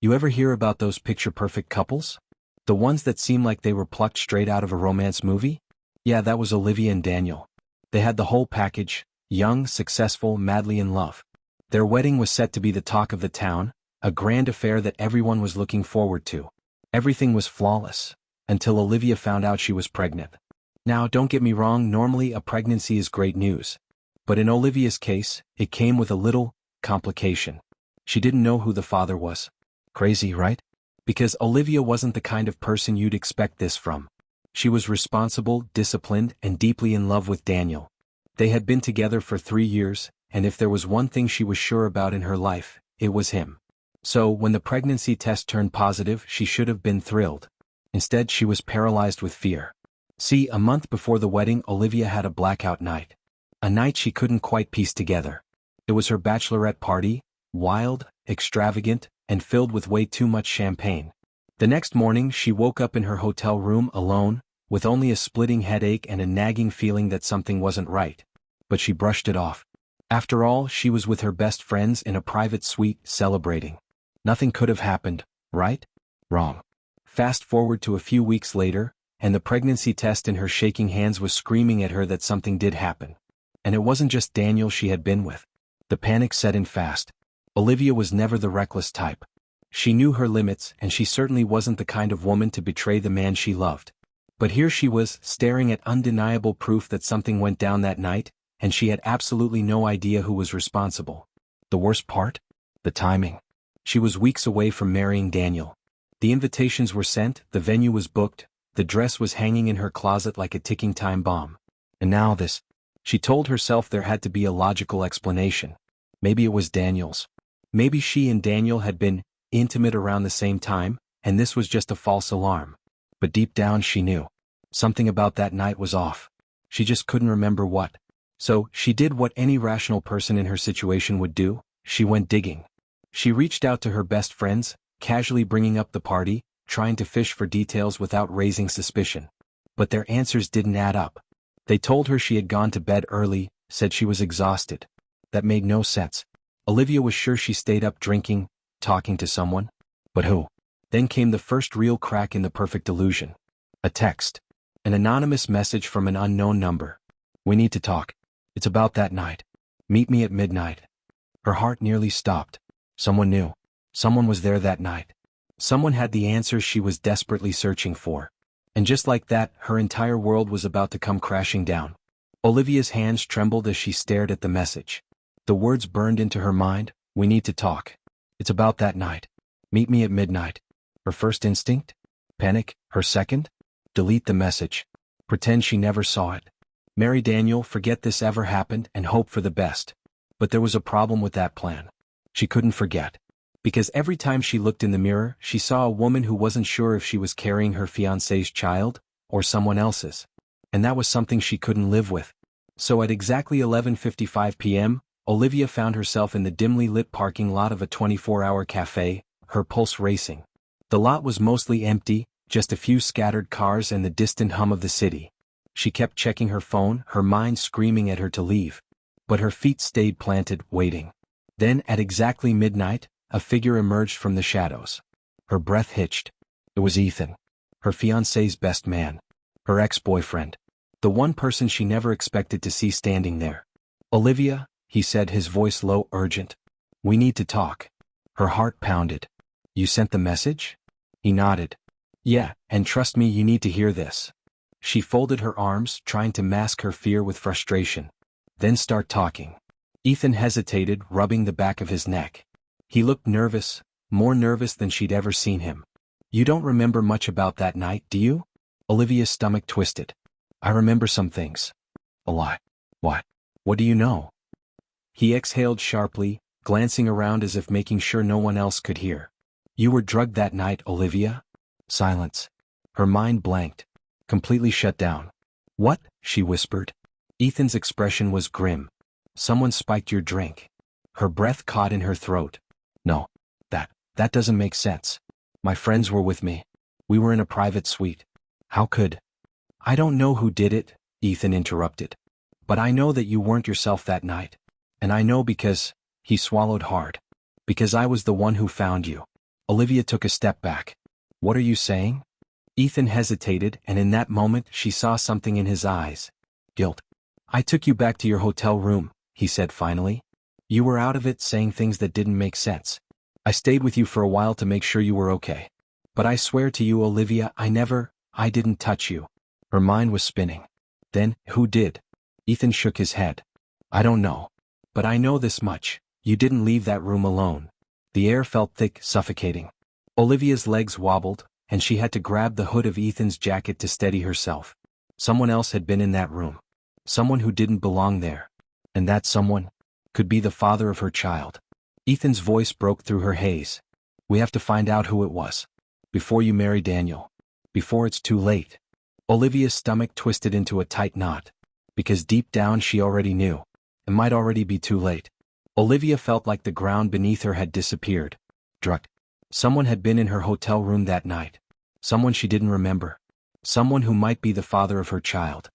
You ever hear about those picture-perfect couples? The ones that seem like they were plucked straight out of a romance movie? Yeah, that was Olivia and Daniel. They had the whole package: young, successful, madly in love. Their wedding was set to be the talk of the town, a grand affair that everyone was looking forward to. Everything was flawless, until Olivia found out she was pregnant. Now, don't get me wrong, normally a pregnancy is great news. But in Olivia's case, it came with a little complication. She didn't know who the father was. Crazy, right? Because Olivia wasn't the kind of person you'd expect this from. She was responsible, disciplined, and deeply in love with Daniel. They had been together for 3 years, and if there was one thing she was sure about in her life, it was him. So, when the pregnancy test turned positive, she should have been thrilled. Instead, she was paralyzed with fear. See, a month before the wedding, Olivia had a blackout night. A night she couldn't quite piece together. It was her bachelorette party, wild, extravagant, and filled with way too much champagne. The next morning, she woke up in her hotel room alone, with only a splitting headache and a nagging feeling that something wasn't right. But she brushed it off. After all, she was with her best friends in a private suite, celebrating. Nothing could have happened, right? Wrong. Fast forward to a few weeks later, and the pregnancy test in her shaking hands was screaming at her that something did happen. And it wasn't just Daniel she had been with. The panic set in fast. Olivia was never the reckless type. She knew her limits, and she certainly wasn't the kind of woman to betray the man she loved. But here she was, staring at undeniable proof that something went down that night, and she had absolutely no idea who was responsible. The worst part? The timing. She was weeks away from marrying Daniel. The invitations were sent, the venue was booked, the dress was hanging in her closet like a ticking time bomb. And now this. She told herself there had to be a logical explanation. Maybe it was Daniel's. Maybe she and Daniel had been intimate around the same time, and this was just a false alarm. But deep down she knew. Something about that night was off. She just couldn't remember what. So, she did what any rational person in her situation would do: she went digging. She reached out to her best friends, casually bringing up the party, trying to fish for details without raising suspicion. But their answers didn't add up. They told her she had gone to bed early, said she was exhausted. That made no sense. Olivia was sure she stayed up drinking, talking to someone. But who? Then came the first real crack in the perfect illusion. A text. An anonymous message from an unknown number. "We need to talk. It's about that night. Meet me at midnight." Her heart nearly stopped. Someone knew. Someone was there that night. Someone had the answers she was desperately searching for. And just like that, her entire world was about to come crashing down. Olivia's hands trembled as she stared at the message. The words burned into her mind: "We need to talk. It's about that night. Meet me at midnight." Her first instinct? Panic. Her second? Delete the message. Pretend she never saw it. Marry Daniel, forget this ever happened, and hope for the best. But there was a problem with that plan. She couldn't forget. Because every time she looked in the mirror, she saw a woman who wasn't sure if she was carrying her fiancé's child, or someone else's. And that was something she couldn't live with. So at exactly 11:55 p.m., Olivia found herself in the dimly lit parking lot of a 24-hour cafe, her pulse racing. The lot was mostly empty, just a few scattered cars and the distant hum of the city. She kept checking her phone, her mind screaming at her to leave. But her feet stayed planted, waiting. Then, at exactly midnight, a figure emerged from the shadows. Her breath hitched. It was Ethan. Her fiancé's best man. Her ex-boyfriend. The one person she never expected to see standing there. "Olivia," he said, his voice low, urgent. "We need to talk." Her heart pounded. "You sent the message?" He nodded. "Yeah, and trust me, you need to hear this." She folded her arms, trying to mask her fear with frustration. "Then start talking." Ethan hesitated, rubbing the back of his neck. He looked nervous, more nervous than she'd ever seen him. "You don't remember much about that night, do you?" Olivia's stomach twisted. "I remember some things." "A lot." "What? What do you know?" He exhaled sharply, glancing around as if making sure no one else could hear. "You were drugged that night, Olivia?" Silence. Her mind blanked. Completely shut down. "What?" she whispered. Ethan's expression was grim. "Someone spiked your drink." Her breath caught in her throat. "No. That doesn't make sense. My friends were with me. We were in a private suite. How could—" "I don't know who did it," Ethan interrupted. "But I know that you weren't yourself that night. And I know because—" he swallowed hard. "Because I was the one who found you." Olivia took a step back. What are you saying? Ethan hesitated, and in that moment she saw something in his eyes. Guilt. I took you back to your hotel room, he said finally. You were out of it saying things that didn't make sense. I stayed with you for a while to make sure you were okay. But I swear to you, Olivia, I didn't touch you. Her mind was spinning. Then, who did? Ethan shook his head. I don't know. But I know this much. You didn't leave that room alone. The air felt thick, suffocating. Olivia's legs wobbled, and she had to grab the hood of Ethan's jacket to steady herself. Someone else had been in that room. Someone who didn't belong there. And that someone could be the father of her child. Ethan's voice broke through her haze. We have to find out who it was. Before you marry Daniel. Before it's too late. Olivia's stomach twisted into a tight knot. Because deep down she already knew. It might already be too late. Olivia felt like the ground beneath her had disappeared. Drugged. Someone had been in her hotel room that night. Someone she didn't remember. Someone who might be the father of her child.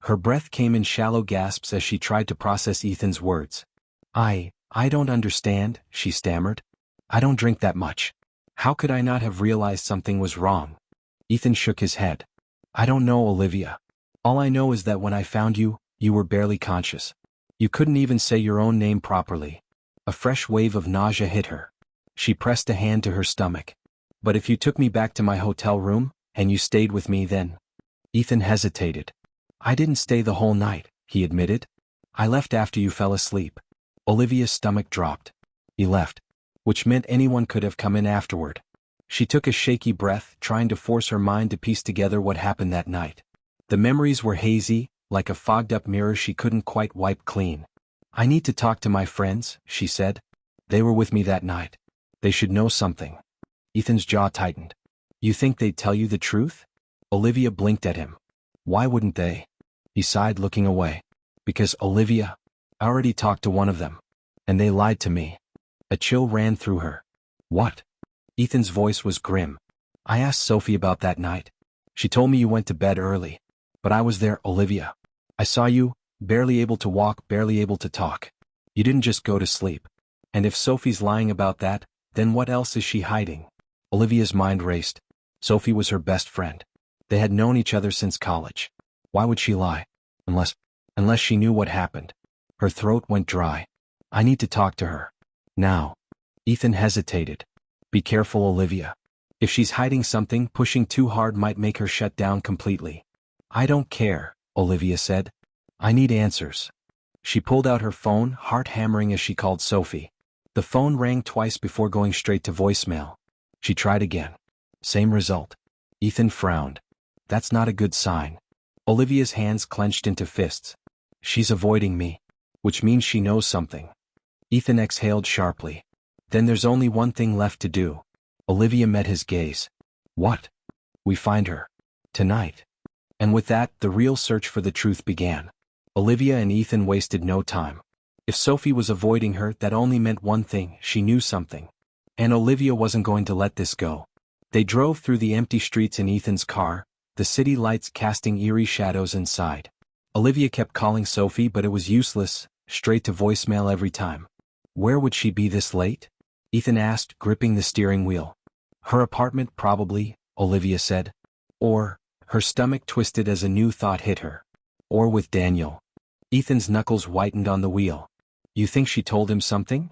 Her breath came in shallow gasps as she tried to process Ethan's words. I don't understand, she stammered. I don't drink that much. How could I not have realized something was wrong? Ethan shook his head. I don't know, Olivia. All I know is that when I found you, you were barely conscious. You couldn't even say your own name properly. A fresh wave of nausea hit her. She pressed a hand to her stomach. But if you took me back to my hotel room, and you stayed with me then? Ethan hesitated. I didn't stay the whole night, he admitted. I left after you fell asleep. Olivia's stomach dropped. He left. Which meant anyone could have come in afterward. She took a shaky breath, trying to force her mind to piece together what happened that night. The memories were hazy, like a fogged-up mirror she couldn't quite wipe clean. I need to talk to my friends, she said. They were with me that night. They should know something. Ethan's jaw tightened. You think they'd tell you the truth? Olivia blinked at him. Why wouldn't they? He sighed, looking away. Because, Olivia, I already talked to one of them. And they lied to me. A chill ran through her. What? Ethan's voice was grim. I asked Sophie about that night. She told me you went to bed early. But I was there, Olivia. I saw you, barely able to walk, barely able to talk. You didn't just go to sleep. And if Sophie's lying about that, then what else is she hiding? Olivia's mind raced. Sophie was her best friend. They had known each other since college. Why would she lie? Unless she knew what happened. Her throat went dry. I need to talk to her. Now. Ethan hesitated. Be careful, Olivia. If she's hiding something, pushing too hard might make her shut down completely. I don't care, Olivia said. I need answers. She pulled out her phone, heart hammering as she called Sophie. The phone rang twice before going straight to voicemail. She tried again. Same result. Ethan frowned. That's not a good sign. Olivia's hands clenched into fists. She's avoiding me. Which means she knows something. Ethan exhaled sharply. Then there's only one thing left to do. Olivia met his gaze. What? We find her. Tonight. And with that, the real search for the truth began. Olivia and Ethan wasted no time. If Sophie was avoiding her, that only meant one thing: she knew something. And Olivia wasn't going to let this go. They drove through the empty streets in Ethan's car, the city lights casting eerie shadows inside. Olivia kept calling Sophie, but it was useless, straight to voicemail every time. Where would she be this late? Ethan asked, gripping the steering wheel. Her apartment, probably, Olivia said. Or, her stomach twisted as a new thought hit her. Or with Daniel. Ethan's knuckles whitened on the wheel. You think she told him something?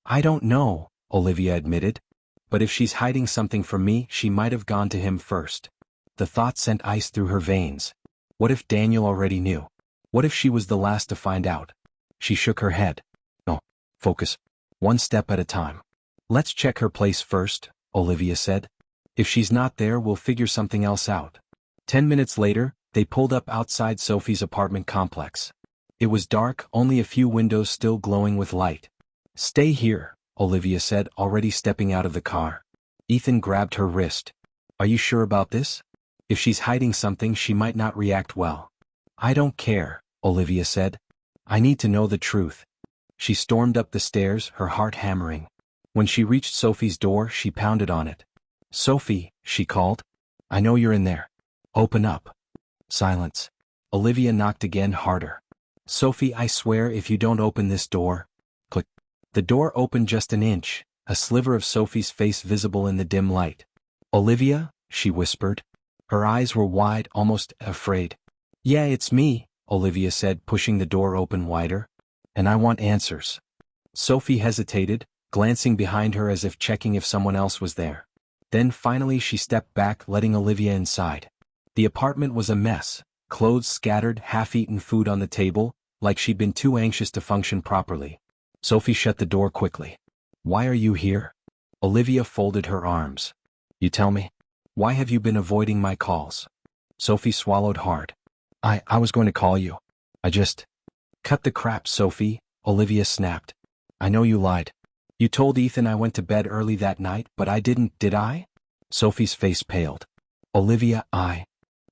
I don't know, Olivia admitted. But if she's hiding something from me, she might have gone to him first. The thought sent ice through her veins. What if Daniel already knew? What if she was the last to find out? She shook her head. No, focus. One step at a time. Let's check her place first, Olivia said. If she's not there, we'll figure something else out. 10 minutes later, they pulled up outside Sophie's apartment complex. It was dark, only a few windows still glowing with light. Stay here, Olivia said, already stepping out of the car. Ethan grabbed her wrist. Are you sure about this? If she's hiding something, she might not react well. I don't care, Olivia said. I need to know the truth. She stormed up the stairs, her heart hammering. When she reached Sophie's door, she pounded on it. Sophie, she called. I know you're in there. Open up. Silence. Olivia knocked again, harder. Sophie, I swear if you don't open this door. Click. The door opened just an inch, a sliver of Sophie's face visible in the dim light. "Olivia?" she whispered. Her eyes were wide, almost afraid. "Yeah, it's me," Olivia said, pushing the door open wider. "And I want answers." Sophie hesitated, glancing behind her as if checking if someone else was there. Then finally she stepped back, letting Olivia inside. The apartment was a mess, clothes scattered, half-eaten food on the table, like she'd been too anxious to function properly. Sophie shut the door quickly. "Why are you here?" Olivia folded her arms. "You tell me. Why have you been avoiding my calls?" Sophie swallowed hard. I was going to call you. I just—" "Cut the crap, Sophie," Olivia snapped. "I know you lied. You told Ethan I went to bed early that night, but I didn't, did I?" Sophie's face paled. "Olivia,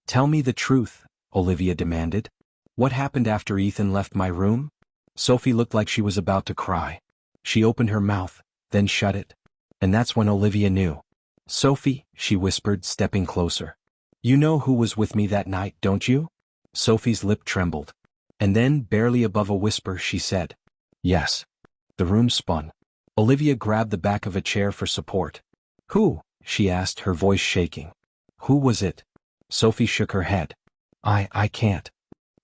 Tell me the truth," Olivia demanded. "What happened after Ethan left my room?" Sophie looked like she was about to cry. She opened her mouth, then shut it. And that's when Olivia knew. "Sophie," she whispered, stepping closer. "You know who was with me that night, don't you?" Sophie's lip trembled. And then, barely above a whisper, she said, "Yes." The room spun. Olivia grabbed the back of a chair for support. "Who?" she asked, her voice shaking. "Who was it?" Sophie shook her head. I can't."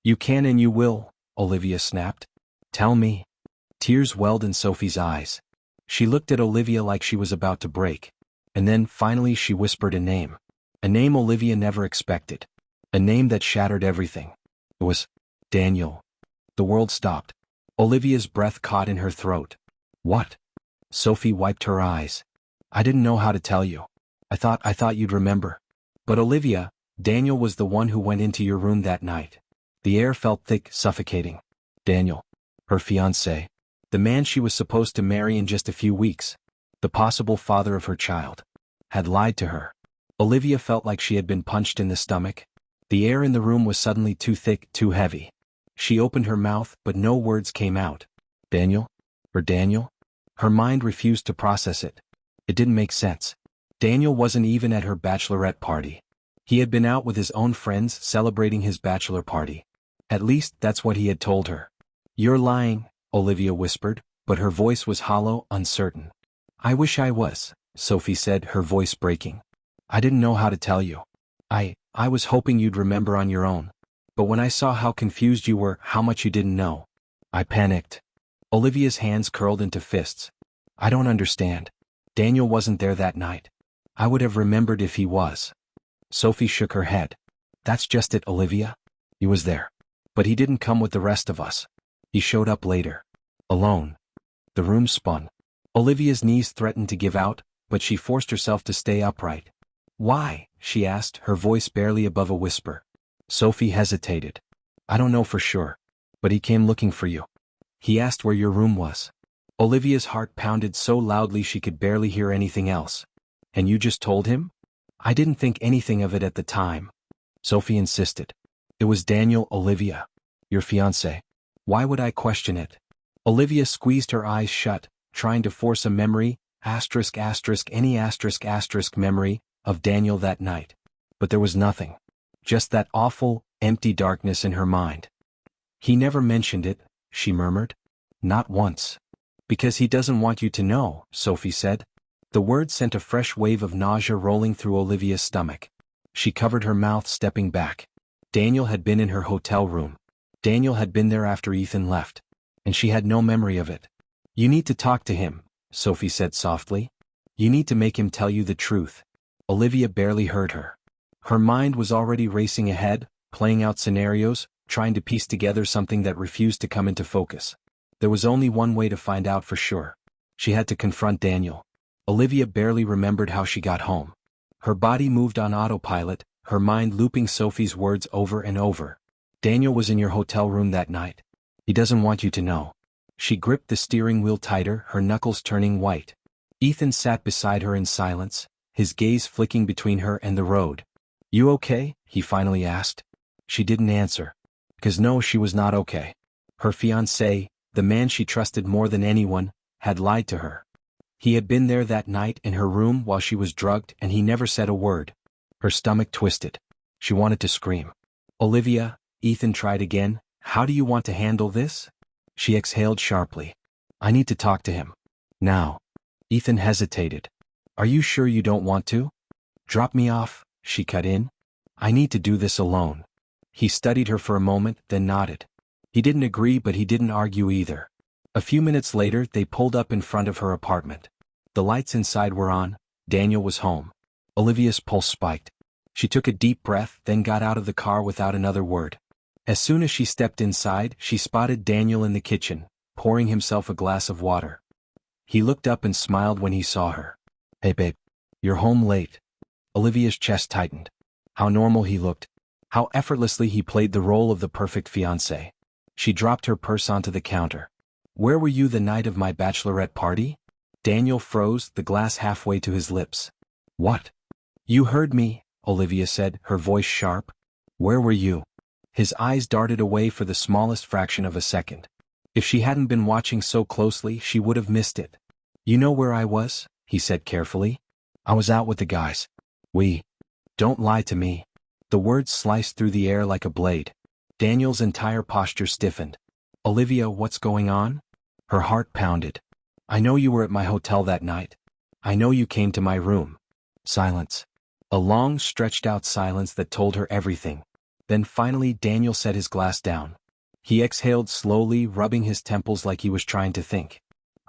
"You can and you will," Olivia snapped. "Tell me." Tears welled in Sophie's eyes. She looked at Olivia like she was about to break. And then, finally, she whispered a name. A name Olivia never expected. A name that shattered everything. It was Daniel. The world stopped. Olivia's breath caught in her throat. "What?" Sophie wiped her eyes. "I didn't know how to tell you. I thought you'd remember. But Olivia, Daniel was the one who went into your room that night." The air felt thick, suffocating. Daniel. Her fiancé. The man she was supposed to marry in just a few weeks. The possible father of her child. Had lied to her. Olivia felt like she had been punched in the stomach. The air in the room was suddenly too thick, too heavy. She opened her mouth, but no words came out. Daniel? Or Daniel? Her mind refused to process it. It didn't make sense. Daniel wasn't even at her bachelorette party. He had been out with his own friends celebrating his bachelor party. At least, that's what he had told her. "You're lying," Olivia whispered, but her voice was hollow, uncertain. "I wish I was," Sophie said, her voice breaking. "I didn't know how to tell you. I was hoping you'd remember on your own. But when I saw how confused you were, how much you didn't know, I panicked." Olivia's hands curled into fists. "I don't understand. Daniel wasn't there that night. I would have remembered if he was." Sophie shook her head. "That's just it, Olivia. He was there. But he didn't come with the rest of us. He showed up later. Alone." The room spun. Olivia's knees threatened to give out, but she forced herself to stay upright. "Why?" she asked, her voice barely above a whisper. Sophie hesitated. "I don't know for sure. But he came looking for you. He asked where your room was." Olivia's heart pounded so loudly she could barely hear anything else. "And you just told him?" "I didn't think anything of it at the time." Sophie insisted. "It was Daniel, Olivia. Your fiancé. Why would I question it?" Olivia squeezed her eyes shut, trying to force a memory, any memory, of Daniel that night. But there was nothing. Just that awful, empty darkness in her mind. "He never mentioned it," she murmured. "Not once." "Because he doesn't want you to know," Sophie said. The word sent a fresh wave of nausea rolling through Olivia's stomach. She covered her mouth, stepping back. Daniel had been in her hotel room. Daniel had been there after Ethan left. And she had no memory of it. "You need to talk to him," Sophie said softly. "You need to make him tell you the truth." Olivia barely heard her. Her mind was already racing ahead, playing out scenarios, trying to piece together something that refused to come into focus. There was only one way to find out for sure. She had to confront Daniel. Olivia barely remembered how she got home. Her body moved on autopilot, her mind looping Sophie's words over and over. "Daniel was in your hotel room that night. He doesn't want you to know." She gripped the steering wheel tighter, her knuckles turning white. Ethan sat beside her in silence, his gaze flicking between her and the road. "You okay?" he finally asked. She didn't answer. 'Cause no, she was not okay. Her fiancé, the man she trusted more than anyone, had lied to her. He had been there that night in her room while she was drugged, and he never said a word. Her stomach twisted. She wanted to scream. "Olivia," Ethan tried again, "how do you want to handle this?" She exhaled sharply. "I need to talk to him. Now." Ethan hesitated. Are you sure you don't want to? Drop me off, she cut in. I need to do this alone. He studied her for a moment, then nodded. He didn't agree, but he didn't argue either. A few minutes later, they pulled up in front of her apartment. The lights inside were on. Daniel was home. Olivia's pulse spiked. She took a deep breath, then got out of the car without another word. As soon as she stepped inside, she spotted Daniel in the kitchen, pouring himself a glass of water. He looked up and smiled when he saw her. Hey babe, you're home late. Olivia's chest tightened. How normal he looked. How effortlessly he played the role of the perfect fiancé. She dropped her purse onto the counter. Where were you the night of my bachelorette party? Daniel froze, the glass halfway to his lips. What? You heard me, Olivia said, her voice sharp. Where were you? His eyes darted away for the smallest fraction of a second. If she hadn't been watching so closely, she would have missed it. You know where I was, he said carefully. I was out with the guys. Don't lie to me. The words sliced through the air like a blade. Daniel's entire posture stiffened. Olivia, what's going on? Her heart pounded. I know you were at my hotel that night. I know you came to my room. Silence. A long, stretched-out silence that told her everything. Then finally Daniel set his glass down. He exhaled slowly, rubbing his temples like he was trying to think.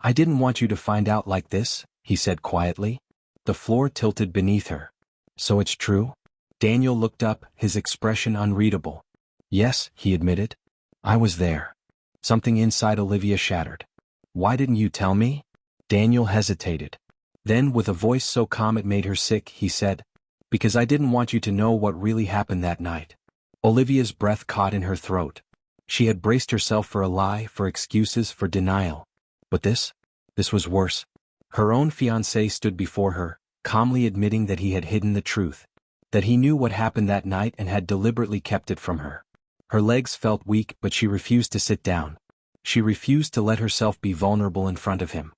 I didn't want you to find out like this, he said quietly. The floor tilted beneath her. So it's true? Daniel looked up, his expression unreadable. Yes, he admitted. I was there. Something inside Olivia shattered. Why didn't you tell me? Daniel hesitated. Then, with a voice so calm it made her sick, he said, Because I didn't want you to know what really happened that night. Olivia's breath caught in her throat. She had braced herself for a lie, for excuses, for denial. But this was worse. Her own fiancé stood before her, calmly admitting that he had hidden the truth. That he knew what happened that night and had deliberately kept it from her. Her legs felt weak, but she refused to sit down. She refused to let herself be vulnerable in front of him.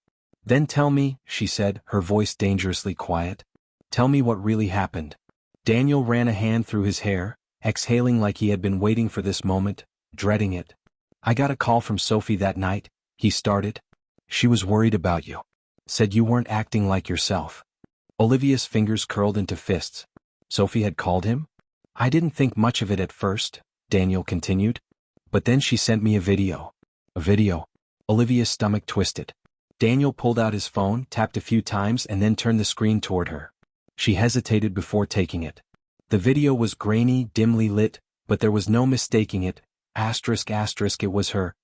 Then tell me, she said, her voice dangerously quiet. Tell me what really happened. Daniel ran a hand through his hair, exhaling like he had been waiting for this moment, dreading it. I got a call from Sophie that night, he started. She was worried about you. Said you weren't acting like yourself. Olivia's fingers curled into fists. Sophie had called him? I didn't think much of it at first, Daniel continued. But then she sent me a video. A video. Olivia's stomach twisted. Daniel pulled out his phone, tapped a few times and then turned the screen toward her. She hesitated before taking it. The video was grainy, dimly lit, but there was no mistaking it. It was her.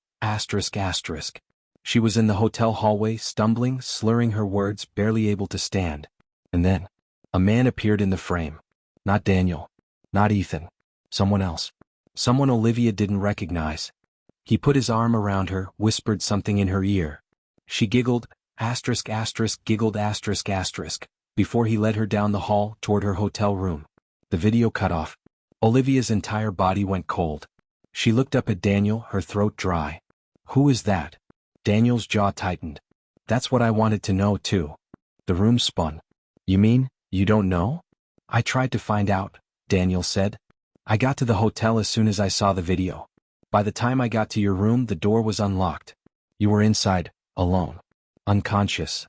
She was in the hotel hallway, stumbling, slurring her words, barely able to stand. And then, a man appeared in the frame. Not Daniel. Not Ethan. Someone else. Someone Olivia didn't recognize. He put his arm around her, whispered something in her ear. She giggled, giggled, before he led her down the hall toward her hotel room. The video cut off. Olivia's entire body went cold. She looked up at Daniel, her throat dry. Who is that? Daniel's jaw tightened. That's what I wanted to know too. The room spun. You mean, you don't know? I tried to find out, Daniel said. I got to the hotel as soon as I saw the video. By the time I got to your room, the door was unlocked. You were inside, alone. Unconscious.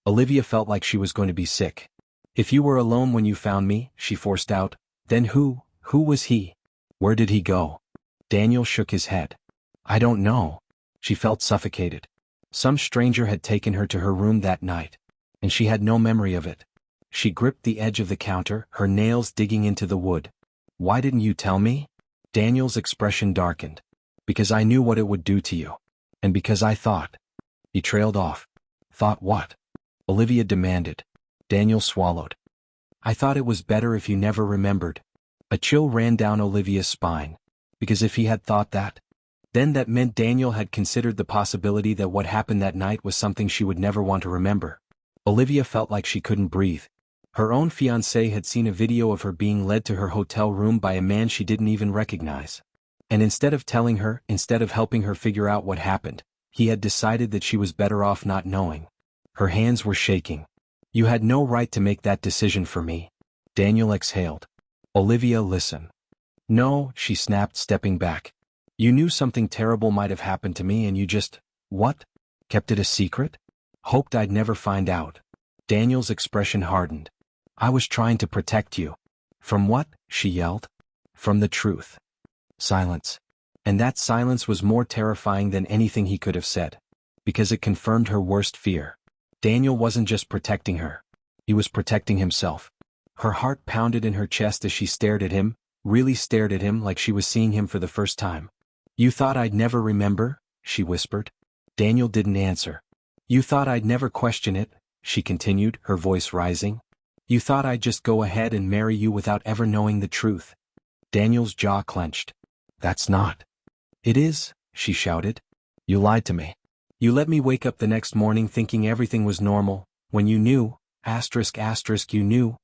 Olivia felt like she was going to be sick. If you were alone when you found me, she forced out, then who was he? Where did he go? Daniel shook his head. I don't know. She felt suffocated. Some stranger had taken her to her room that night, and she had no memory of it. She gripped the edge of the counter, her nails digging into the wood. Why didn't you tell me? Daniel's expression darkened. Because I knew what it would do to you. And because I thought. He trailed off. Thought what? Olivia demanded. Daniel swallowed. I thought it was better if you never remembered. A chill ran down Olivia's spine. Because if he had thought that, then that meant Daniel had considered the possibility that what happened that night was something she would never want to remember. Olivia felt like she couldn't breathe. Her own fiancé had seen a video of her being led to her hotel room by a man she didn't even recognize. And instead of telling her, instead of helping her figure out what happened, he had decided that she was better off not knowing. Her hands were shaking. You had no right to make that decision for me. Daniel exhaled. Olivia, listen. No, she snapped, stepping back. You knew something terrible might have happened to me and you just, what? Kept it a secret? Hoped I'd never find out. Daniel's expression hardened. I was trying to protect you. From what? She yelled. From the truth. Silence. And that silence was more terrifying than anything he could have said. Because it confirmed her worst fear. Daniel wasn't just protecting her. He was protecting himself. Her heart pounded in her chest as she stared at him, really stared at him like she was seeing him for the first time. You thought I'd never remember? She whispered. Daniel didn't answer. You thought I'd never question it? She continued, her voice rising. You thought I'd just go ahead and marry you without ever knowing the truth? Daniel's jaw clenched. That's not. It is, she shouted. You lied to me. You let me wake up the next morning thinking everything was normal, when you knew, you knew,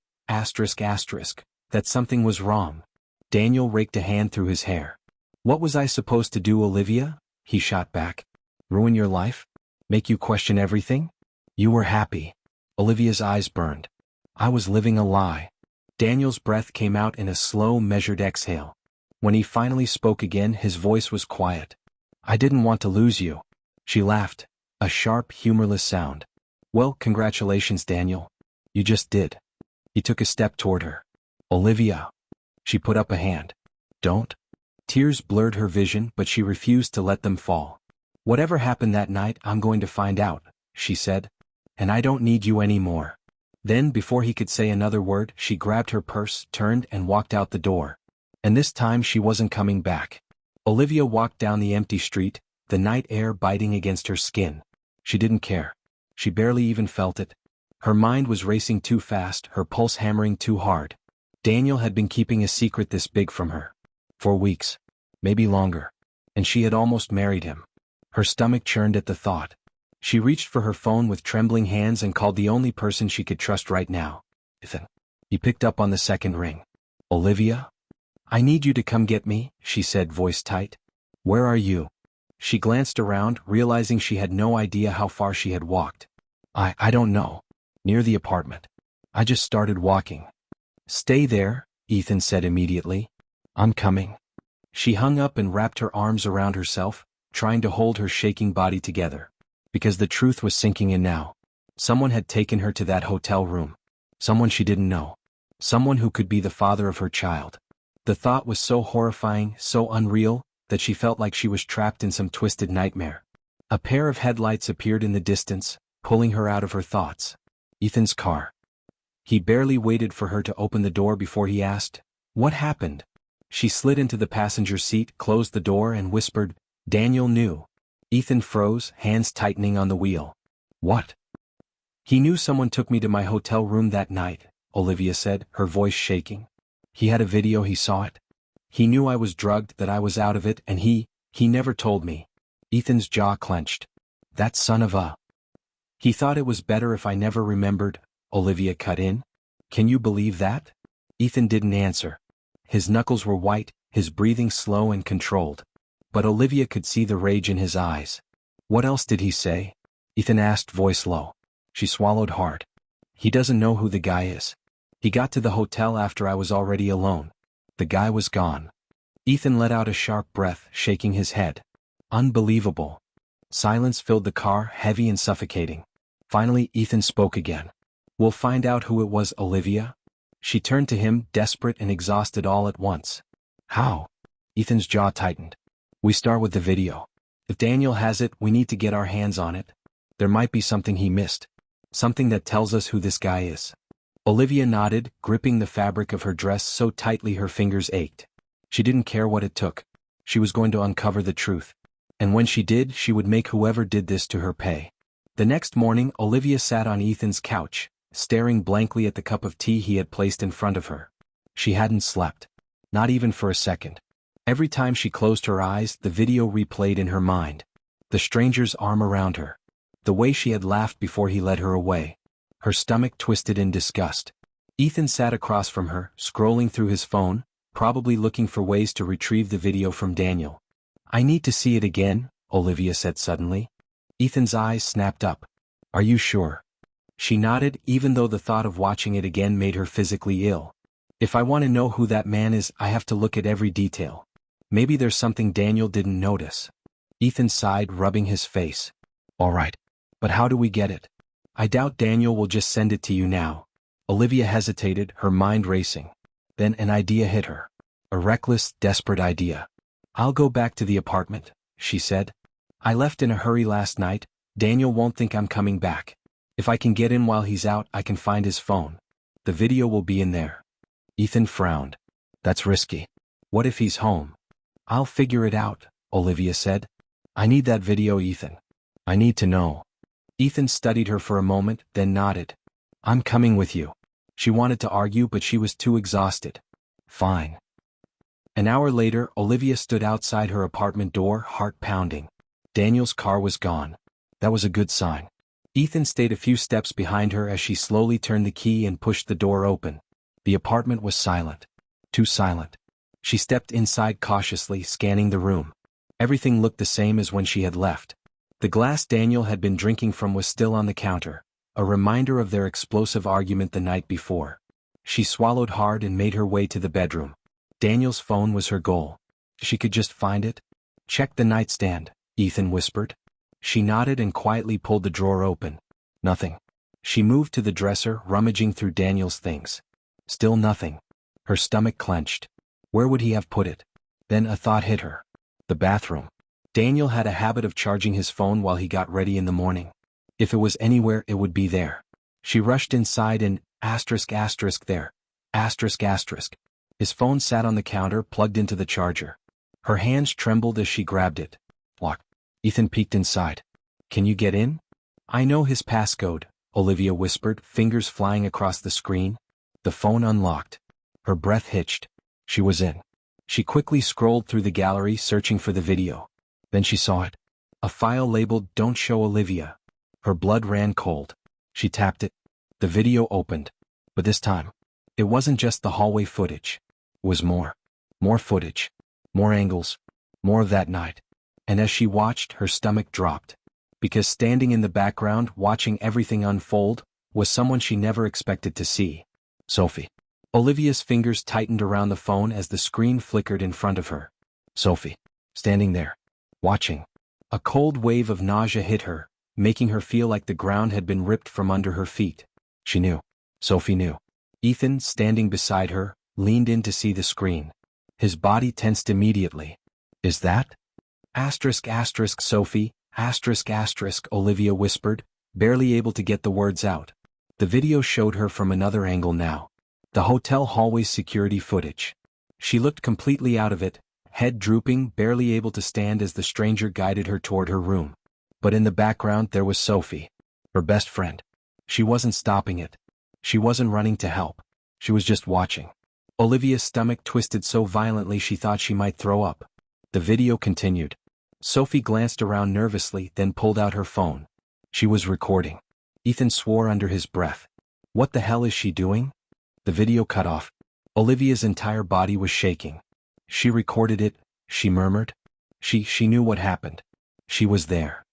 that something was wrong. Daniel raked a hand through his hair. What was I supposed to do, Olivia? He shot back. Ruin your life? Make you question everything? You were happy. Olivia's eyes burned. I was living a lie. Daniel's breath came out in a slow, measured exhale. When he finally spoke again, his voice was quiet. I didn't want to lose you. She laughed, a sharp, humorless sound. Well, congratulations, Daniel. You just did. He took a step toward her. Olivia. She put up a hand. Don't. Tears blurred her vision, but she refused to let them fall. Whatever happened that night, I'm going to find out, she said. And I don't need you anymore. Then, before he could say another word, she grabbed her purse, turned, and walked out the door. And this time she wasn't coming back. Olivia walked down the empty street, the night air biting against her skin. She didn't care. She barely even felt it. Her mind was racing too fast, her pulse hammering too hard. Daniel had been keeping a secret this big from her. For weeks. Maybe longer. And she had almost married him. Her stomach churned at the thought. She reached for her phone with trembling hands and called the only person she could trust right now. Ethan. He picked up on the second ring. Olivia? I need you to come get me, she said, voice tight. Where are you? She glanced around, realizing she had no idea how far she had walked. I don't know. Near the apartment. I just started walking. Stay there, Ethan said immediately. I'm coming. She hung up and wrapped her arms around herself, trying to hold her shaking body together. Because the truth was sinking in now. Someone had taken her to that hotel room. Someone she didn't know. Someone who could be the father of her child. The thought was so horrifying, so unreal, that she felt like she was trapped in some twisted nightmare. A pair of headlights appeared in the distance, pulling her out of her thoughts. Ethan's car. He barely waited for her to open the door before he asked, What happened? She slid into the passenger seat, closed the door and whispered, Daniel knew. Ethan froze, hands tightening on the wheel. What? He knew someone took me to my hotel room that night, Olivia said, her voice shaking. He had a video, he saw it. He knew I was drugged, that I was out of it, and he never told me. Ethan's jaw clenched. That son of a... He thought it was better if I never remembered, Olivia cut in. Can you believe that? Ethan didn't answer. His knuckles were white, his breathing slow and controlled. But Olivia could see the rage in his eyes. What else did he say? Ethan asked, voice low. She swallowed hard. He doesn't know who the guy is. He got to the hotel after I was already alone. The guy was gone. Ethan let out a sharp breath, shaking his head. Unbelievable. Silence filled the car, heavy and suffocating. Finally, Ethan spoke again. We'll find out who it was, Olivia. She turned to him, desperate and exhausted all at once. How? Ethan's jaw tightened. We start with the video. If Daniel has it, we need to get our hands on it. There might be something he missed. Something that tells us who this guy is. Olivia nodded, gripping the fabric of her dress so tightly her fingers ached. She didn't care what it took. She was going to uncover the truth. And when she did, she would make whoever did this to her pay. The next morning, Olivia sat on Ethan's couch, staring blankly at the cup of tea he had placed in front of her. She hadn't slept. Not even for a second. Every time she closed her eyes, the video replayed in her mind. The stranger's arm around her. The way she had laughed before he led her away. Her stomach twisted in disgust. Ethan sat across from her, scrolling through his phone, probably looking for ways to retrieve the video from Daniel. I need to see it again, Olivia said suddenly. Ethan's eyes snapped up. Are you sure? She nodded, even though the thought of watching it again made her physically ill. If I want to know who that man is, I have to look at every detail. Maybe there's something Daniel didn't notice. Ethan sighed, rubbing his face. All right. But how do we get it? I doubt Daniel will just send it to you now. Olivia hesitated, her mind racing. Then an idea hit her. A reckless, desperate idea. I'll go back to the apartment, she said. I left in a hurry last night. Daniel won't think I'm coming back. If I can get in while he's out, I can find his phone. The video will be in there. Ethan frowned. That's risky. What if he's home? I'll figure it out, Olivia said. I need that video, Ethan. I need to know. Ethan studied her for a moment, then nodded. I'm coming with you. She wanted to argue, but she was too exhausted. Fine. An hour later, Olivia stood outside her apartment door, heart pounding. Daniel's car was gone. That was a good sign. Ethan stayed a few steps behind her as she slowly turned the key and pushed the door open. The apartment was silent. Too silent. She stepped inside cautiously, scanning the room. Everything looked the same as when she had left. The glass Daniel had been drinking from was still on the counter, a reminder of their explosive argument the night before. She swallowed hard and made her way to the bedroom. Daniel's phone was her goal. She could just find it. Check the nightstand, Ethan whispered. She nodded and quietly pulled the drawer open. Nothing. She moved to the dresser, rummaging through Daniel's things. Still nothing. Her stomach clenched. Where would he have put it? Then a thought hit her. The bathroom. Daniel had a habit of charging his phone while he got ready in the morning. If it was anywhere, it would be there. She rushed inside and there. His phone sat on the counter, plugged into the charger. Her hands trembled as she grabbed it. Lock. Ethan peeked inside. Can you get in? I know his passcode, Olivia whispered, fingers flying across the screen. The phone unlocked. Her breath hitched. She was in. She quickly scrolled through the gallery, searching for the video. Then she saw it. A file labeled "Don't Show Olivia." Her blood ran cold. She tapped it. The video opened. But this time, it wasn't just the hallway footage. It was more. More footage. More angles. More of that night. And as she watched, her stomach dropped. Because standing in the background, watching everything unfold, was someone she never expected to see. Sophie. Olivia's fingers tightened around the phone as the screen flickered in front of her. Sophie. Standing there. Watching. A cold wave of nausea hit her, making her feel like the ground had been ripped from under her feet. She knew. Sophie knew. Ethan, standing beside her, leaned in to see the screen. His body tensed immediately. Is that? Sophie, Olivia whispered, barely able to get the words out. The video showed her from another angle now. The hotel hallway's security footage. She looked completely out of it, head drooping, barely able to stand as the stranger guided her toward her room. But in the background there was Sophie, her best friend. She wasn't stopping it. She wasn't running to help. She was just watching. Olivia's stomach twisted so violently she thought she might throw up. The video continued. Sophie glanced around nervously, then pulled out her phone. She was recording. Ethan swore under his breath. What the hell is she doing? The video cut off. Olivia's entire body was shaking. She recorded it, she murmured. She knew what happened. She was there.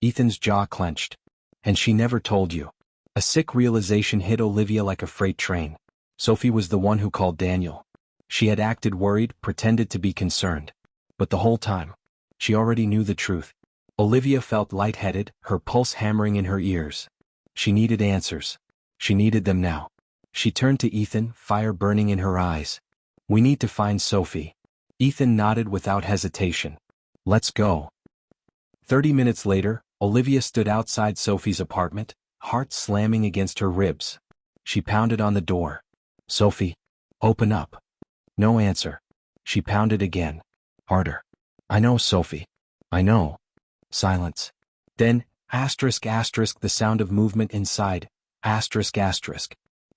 Ethan's jaw clenched. And she never told you. A sick realization hit Olivia like a freight train. Sophie was the one who called Daniel. She had acted worried, pretended to be concerned. But the whole time, she already knew the truth. Olivia felt lightheaded, her pulse hammering in her ears. She needed answers. She needed them now. She turned to Ethan, fire burning in her eyes. We need to find Sophie. Ethan nodded without hesitation. Let's go. 30 minutes later, Olivia stood outside Sophie's apartment, heart slamming against her ribs. She pounded on the door. Sophie, open up. No answer. She pounded again. Harder. I know, Sophie. I know. Silence. Then, the sound of movement inside.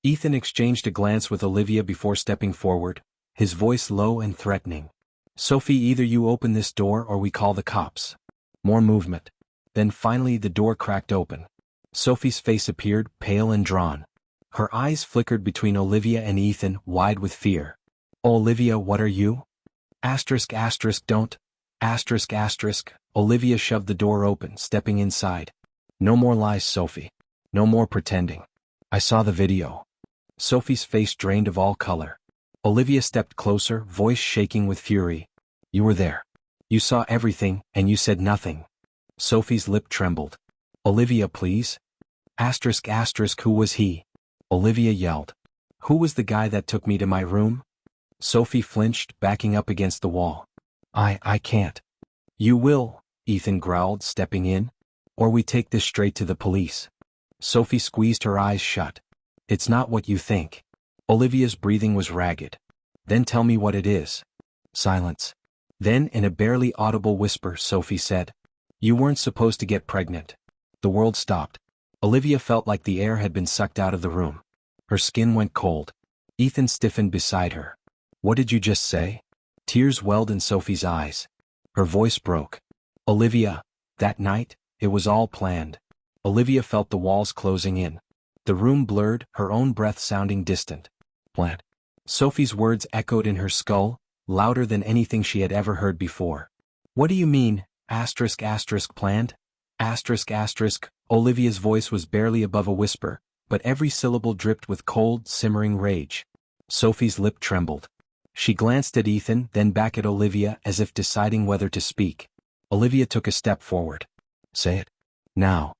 Ethan exchanged a glance with Olivia before stepping forward, his voice low and threatening. Sophie, either you open this door or we call the cops. More movement. Then finally the door cracked open. Sophie's face appeared, pale and drawn. Her eyes flickered between Olivia and Ethan, wide with fear. Olivia, what are you? Don't. Olivia shoved the door open, stepping inside. No more lies, Sophie. No more pretending. I saw the video. Sophie's face drained of all color. Olivia stepped closer, voice shaking with fury. You were there. You saw everything, and you said nothing. Sophie's lip trembled. Olivia, please. Asterisk asterisk, who was he? Olivia yelled. Who was the guy that took me to my room? Sophie flinched, backing up against the wall. I can't. You will, Ethan growled, stepping in. Or we take this straight to the police. Sophie squeezed her eyes shut. It's not what you think. Olivia's breathing was ragged. Then tell me what it is. Silence. Then, in a barely audible whisper, Sophie said, You weren't supposed to get pregnant. The world stopped. Olivia felt like the air had been sucked out of the room. Her skin went cold. Ethan stiffened beside her. What did you just say? Tears welled in Sophie's eyes. Her voice broke. Olivia, that night, it was all planned. Olivia felt the walls closing in. The room blurred, her own breath sounding distant. Planned. Sophie's words echoed in her skull, louder than anything she had ever heard before. What do you mean, asterisk asterisk planned? Asterisk asterisk, Olivia's voice was barely above a whisper, but every syllable dripped with cold, simmering rage. Sophie's lip trembled. She glanced at Ethan, then back at Olivia as if deciding whether to speak. Olivia took a step forward. Say it. Now.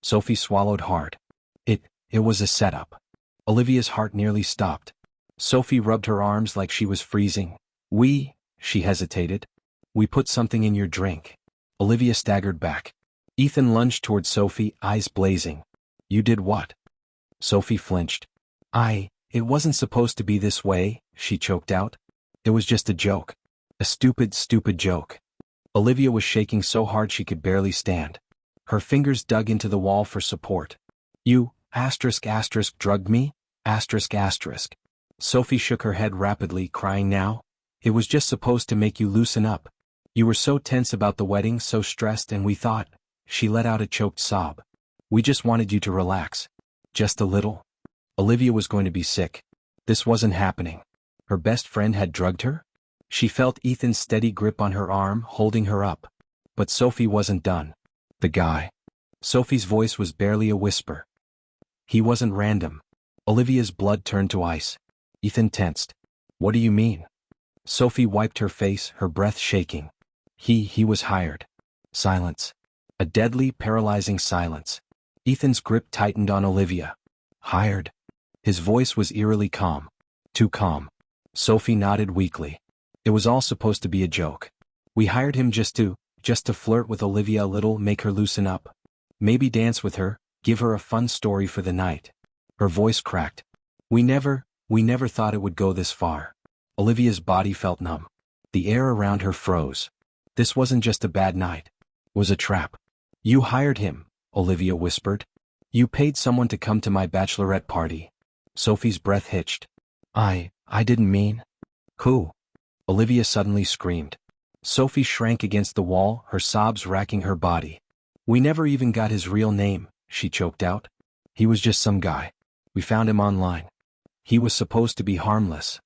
Sophie swallowed hard. It was a setup. Olivia's heart nearly stopped. Sophie rubbed her arms like she was freezing. She hesitated. We put something in your drink. Olivia staggered back. Ethan lunged toward Sophie, eyes blazing. You did what? Sophie flinched. It wasn't supposed to be this way, she choked out. It was just a joke. A stupid joke. Olivia was shaking so hard she could barely stand. Her fingers dug into the wall for support. You, asterisk asterisk, drugged me? Asterisk asterisk. Sophie shook her head rapidly, crying now. It was just supposed to make you loosen up. You were so tense about the wedding, so stressed, and we thought. She let out a choked sob. We just wanted you to relax. Just a little. Olivia was going to be sick. This wasn't happening. Her best friend had drugged her? She felt Ethan's steady grip on her arm, holding her up. But Sophie wasn't done. The guy. Sophie's voice was barely a whisper. He wasn't random. Olivia's blood turned to ice. Ethan tensed. What do you mean? Sophie wiped her face, her breath shaking. He was hired. Silence. A deadly, paralyzing silence. Ethan's grip tightened on Olivia. Hired? His voice was eerily calm. Too calm. Sophie nodded weakly. It was all supposed to be a joke. We hired him just to flirt with Olivia a little, make her loosen up. Maybe dance with her, give her a fun story for the night. Her voice cracked. We never thought it would go this far. Olivia's body felt numb. The air around her froze. This wasn't just a bad night. It was a trap. You hired him, Olivia whispered. You paid someone to come to my bachelorette party. Sophie's breath hitched. I didn't mean. Who? Olivia suddenly screamed. Sophie shrank against the wall, her sobs racking her body. We never even got his real name, she choked out. He was just some guy. We found him online. He was supposed to be harmless.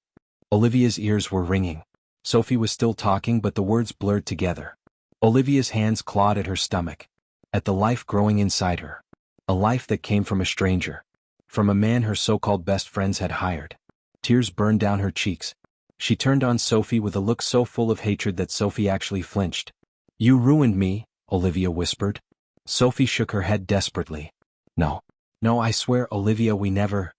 Olivia's ears were ringing. Sophie was still talking, but the words blurred together. Olivia's hands clawed at her stomach. At the life growing inside her. A life that came from a stranger. From a man her so-called best friends had hired. Tears burned down her cheeks. She turned on Sophie with a look so full of hatred that Sophie actually flinched. You ruined me, Olivia whispered. Sophie shook her head desperately. No, I swear, Olivia, we never.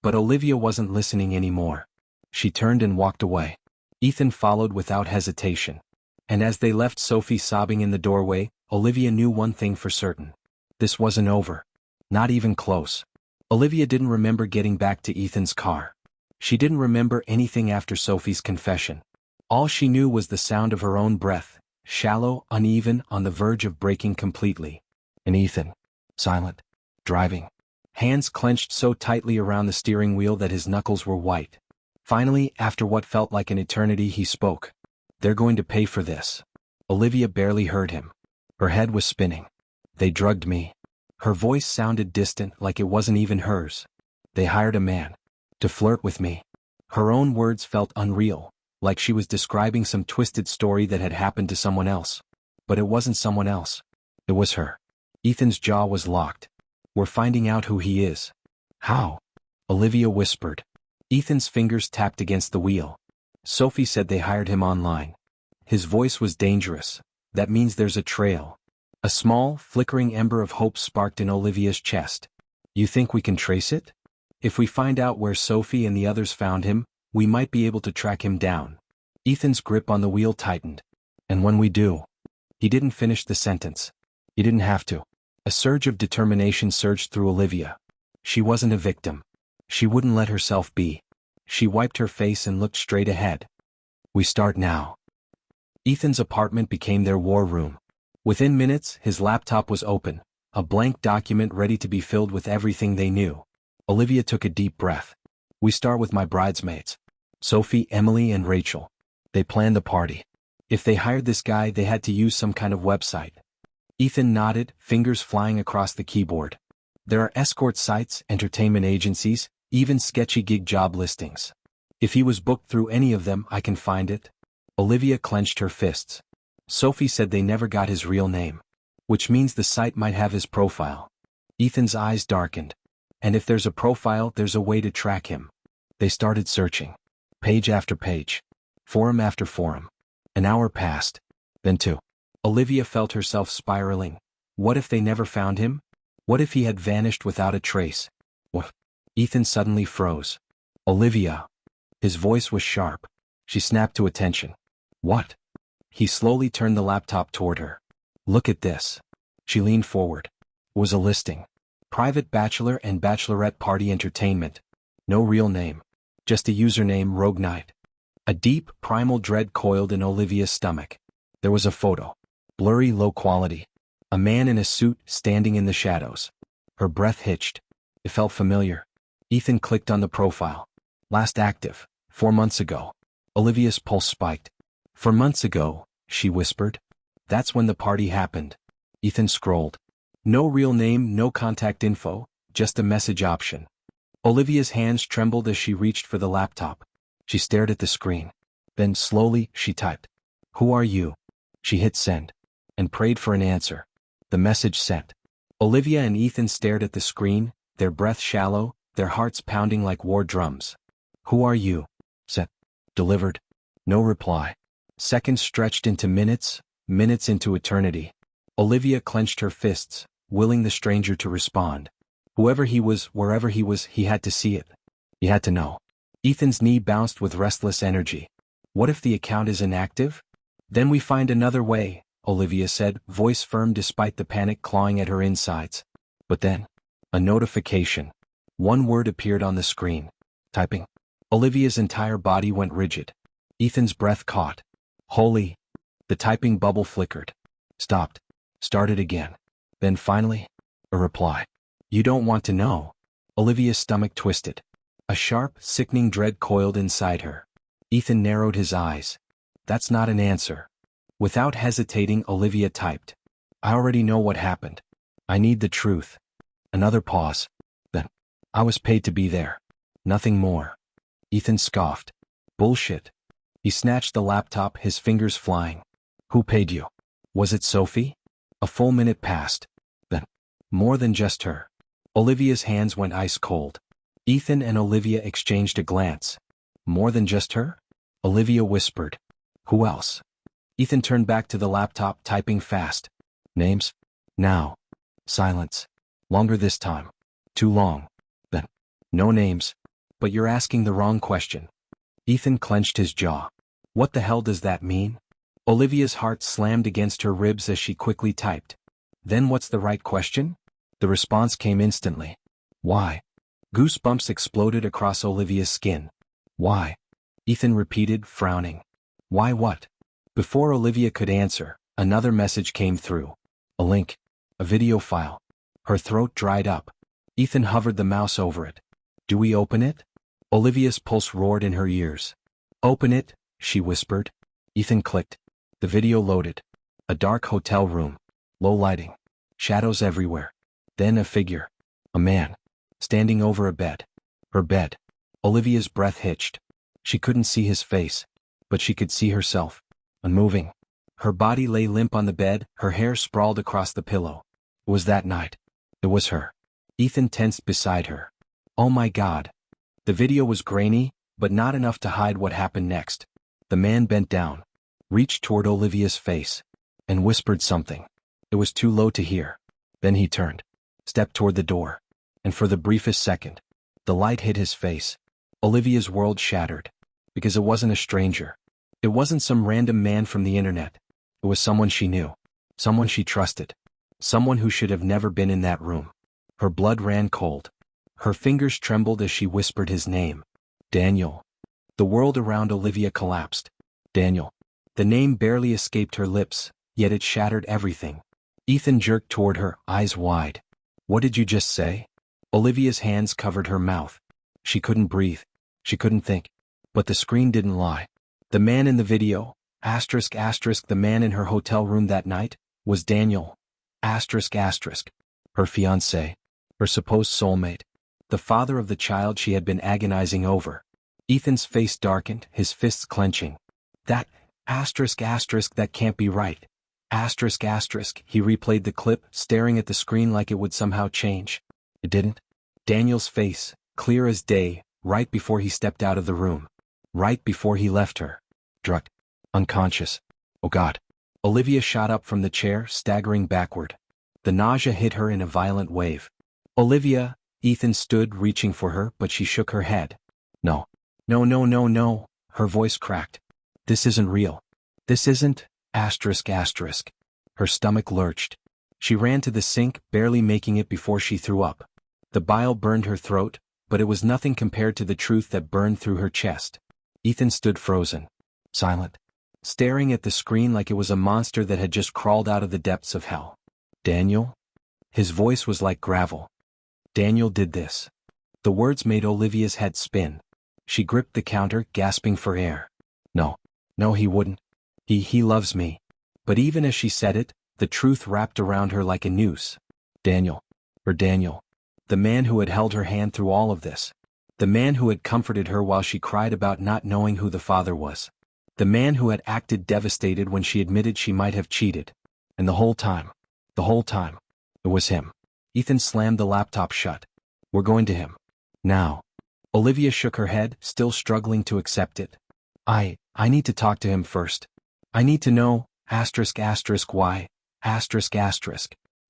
But Olivia wasn't listening anymore. She turned and walked away. Ethan followed without hesitation. And as they left Sophie sobbing in the doorway, Olivia knew one thing for certain. This wasn't over. Not even close. Olivia didn't remember getting back to Ethan's car. She didn't remember anything after Sophie's confession. All she knew was the sound of her own breath, shallow, uneven, on the verge of breaking completely. And Ethan, silent, driving. Hands clenched so tightly around the steering wheel that his knuckles were white. Finally, after what felt like an eternity, he spoke. They're going to pay for this. Olivia barely heard him. Her head was spinning. They drugged me. Her voice sounded distant, like it wasn't even hers. They hired a man. To flirt with me. Her own words felt unreal, like she was describing some twisted story that had happened to someone else. But it wasn't someone else. It was her. Ethan's jaw was locked. We're finding out who he is. How? Olivia whispered. Ethan's fingers tapped against the wheel. Sophie said they hired him online. His voice was dangerous. That means there's a trail. A small, flickering ember of hope sparked in Olivia's chest. You think we can trace it? If we find out where Sophie and the others found him, we might be able to track him down. Ethan's grip on the wheel tightened. And when we do... He didn't finish the sentence. He didn't have to. A surge of determination surged through Olivia. She wasn't a victim. She wouldn't let herself be. She wiped her face and looked straight ahead. We start now. Ethan's apartment became their war room. Within minutes, his laptop was open, a blank document ready to be filled with everything they knew. Olivia took a deep breath. We start with my bridesmaids. Sophie, Emily, and Rachel. They planned the party. If they hired this guy, they had to use some kind of website. Ethan nodded, fingers flying across the keyboard. There are escort sites, entertainment agencies, even sketchy gig job listings. If he was booked through any of them, I can find it. Olivia clenched her fists. Sophie said they never got his real name. Which means the site might have his profile. Ethan's eyes darkened. And if there's a profile, there's a way to track him. They started searching. Page after page. Forum after forum. An hour passed. Then two. Olivia felt herself spiraling. What if they never found him? What if he had vanished without a trace? What? Ethan suddenly froze. Olivia. His voice was sharp. She snapped to attention. What? He slowly turned the laptop toward her. Look at this. She leaned forward. It was a listing. Private bachelor and bachelorette party entertainment. No real name. Just a username, Rogue Knight. A deep, primal dread coiled in Olivia's stomach. There was a photo. Blurry, low quality. A man in a suit standing in the shadows. Her breath hitched. It felt familiar. Ethan clicked on the profile. Last active. 4 months ago. Olivia's pulse spiked. 4 months ago, she whispered. That's when the party happened. Ethan scrolled. No real name, no contact info, just a message option. Olivia's hands trembled as she reached for the laptop. She stared at the screen. Then, slowly, she typed. Who are you? She hit send. And prayed for an answer. The message sent. Olivia and Ethan stared at the screen, their breath shallow, their hearts pounding like war drums. Who are you? Sent. Delivered. No reply. Seconds stretched into minutes, minutes into eternity. Olivia clenched her fists, willing the stranger to respond. Whoever he was, wherever he was, he had to see it. He had to know. Ethan's knee bounced with restless energy. What if the account is inactive? Then we find another way, Olivia said, voice firm despite the panic clawing at her insides. But then, a notification. One word appeared on the screen. Typing. Olivia's entire body went rigid. Ethan's breath caught. Holy. The typing bubble flickered. Stopped. Started again. Then finally, a reply. You don't want to know. Olivia's stomach twisted. A sharp, sickening dread coiled inside her. Ethan narrowed his eyes. That's not an answer. Without hesitating, Olivia typed. I already know what happened. I need the truth. Another pause. Then, I was paid to be there. Nothing more. Ethan scoffed. Bullshit. He snatched the laptop, his fingers flying. Who paid you? Was it Sophie? A full minute passed. Then, more than just her. Olivia's hands went ice cold. Ethan and Olivia exchanged a glance. More than just her? Olivia whispered. Who else? Ethan turned back to the laptop, typing fast. Names? Now. Silence. Longer this time. Too long. Then. No names. But you're asking the wrong question. Ethan clenched his jaw. What the hell does that mean? Olivia's heart slammed against her ribs as she quickly typed. Then what's the right question? The response came instantly. Why? Goosebumps exploded across Olivia's skin. Why? Ethan repeated, frowning. Why what? Before Olivia could answer, another message came through. A link. A video file. Her throat dried up. Ethan hovered the mouse over it. Do we open it? Olivia's pulse roared in her ears. Open it, she whispered. Ethan clicked. The video loaded. A dark hotel room. Low lighting. Shadows everywhere. Then a figure. A man. Standing over a bed. Her bed. Olivia's breath hitched. She couldn't see his face. But she could see herself. Unmoving. Her body lay limp on the bed, her hair sprawled across the pillow. It was that night. It was her. Ethan tensed beside her. Oh my God. The video was grainy, but not enough to hide what happened next. The man bent down, reached toward Olivia's face, and whispered something. It was too low to hear. Then he turned, stepped toward the door, and for the briefest second, the light hit his face. Olivia's world shattered. Because it wasn't a stranger. It wasn't some random man from the internet. It was someone she knew. Someone she trusted. Someone who should have never been in that room. Her blood ran cold. Her fingers trembled as she whispered his name. Daniel. The world around Olivia collapsed. Daniel. The name barely escaped her lips, yet it shattered everything. Ethan jerked toward her, eyes wide. What did you just say? Olivia's hands covered her mouth. She couldn't breathe. She couldn't think. But the screen didn't lie. The man in the video, the man in her hotel room that night, was Daniel. Her fiancé. Her supposed soulmate. The father of the child she had been agonizing over. Ethan's face darkened, his fists clenching. That can't be right. He replayed the clip, staring at the screen like it would somehow change. It didn't. Daniel's face, clear as day, right before he stepped out of the room. Right before he left her. Drugged. Unconscious. Oh God. Olivia shot up from the chair, staggering backward. The nausea hit her in a violent wave. Olivia, Ethan stood reaching for her, but she shook her head. No. No. Her voice cracked. This isn't real. This isn't, Her stomach lurched. She ran to the sink, barely making it before she threw up. The bile burned her throat, but it was nothing compared to the truth that burned through her chest. Ethan stood frozen. Silent. Staring at the screen like it was a monster that had just crawled out of the depths of hell. Daniel? His voice was like gravel. Daniel did this. The words made Olivia's head spin. She gripped the counter, gasping for air. No, he wouldn't. He loves me. But even as she said it, the truth wrapped around her like a noose. Daniel. The man who had held her hand through all of this. The man who had comforted her while she cried about not knowing who the father was. The man who had acted devastated when she admitted she might have cheated. And the whole time, it was him. Ethan slammed the laptop shut. We're going to him. Now. Olivia shook her head, still struggling to accept it. I need to talk to him first. I need to know, why,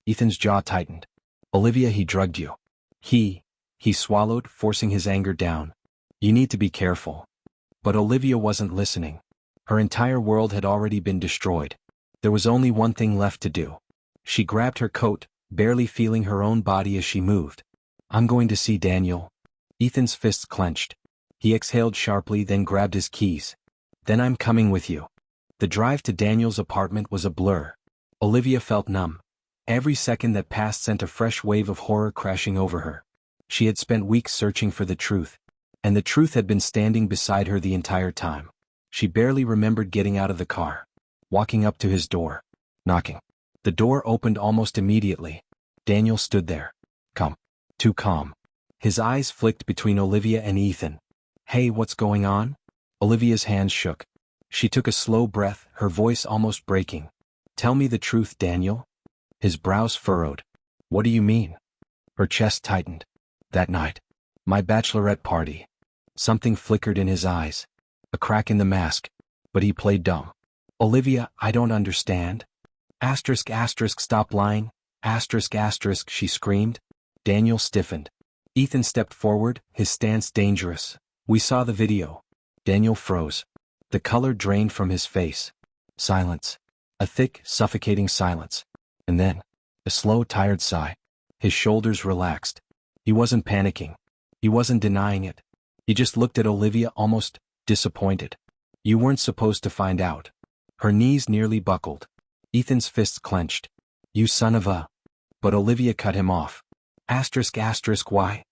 Ethan's jaw tightened. Olivia, he drugged you. He swallowed, forcing his anger down. You need to be careful. But Olivia wasn't listening. Her entire world had already been destroyed. There was only one thing left to do. She grabbed her coat, barely feeling her own body as she moved. I'm going to see Daniel. Ethan's fists clenched. He exhaled sharply, then grabbed his keys. Then I'm coming with you. The drive to Daniel's apartment was a blur. Olivia felt numb. Every second that passed sent a fresh wave of horror crashing over her. She had spent weeks searching for the truth. And the truth had been standing beside her the entire time. She barely remembered getting out of the car. Walking up to his door. Knocking. The door opened almost immediately. Daniel stood there. Calm. Too calm. His eyes flicked between Olivia and Ethan. Hey, what's going on? Olivia's hands shook. She took a slow breath, her voice almost breaking. Tell me the truth, Daniel. His brows furrowed. What do you mean? Her chest tightened. That night. My bachelorette party. Something flickered in his eyes. A crack in the mask. But he played dumb. Olivia, I don't understand. Stop lying. She screamed. Daniel stiffened. Ethan stepped forward, his stance dangerous. We saw the video. Daniel froze. The color drained from his face. Silence. A thick, suffocating silence. And then, a slow, tired sigh. His shoulders relaxed. He wasn't panicking. He wasn't denying it. He just looked at Olivia, almost disappointed. You weren't supposed to find out. Her knees nearly buckled. Ethan's fists clenched. You son of a... But Olivia cut him off. Why?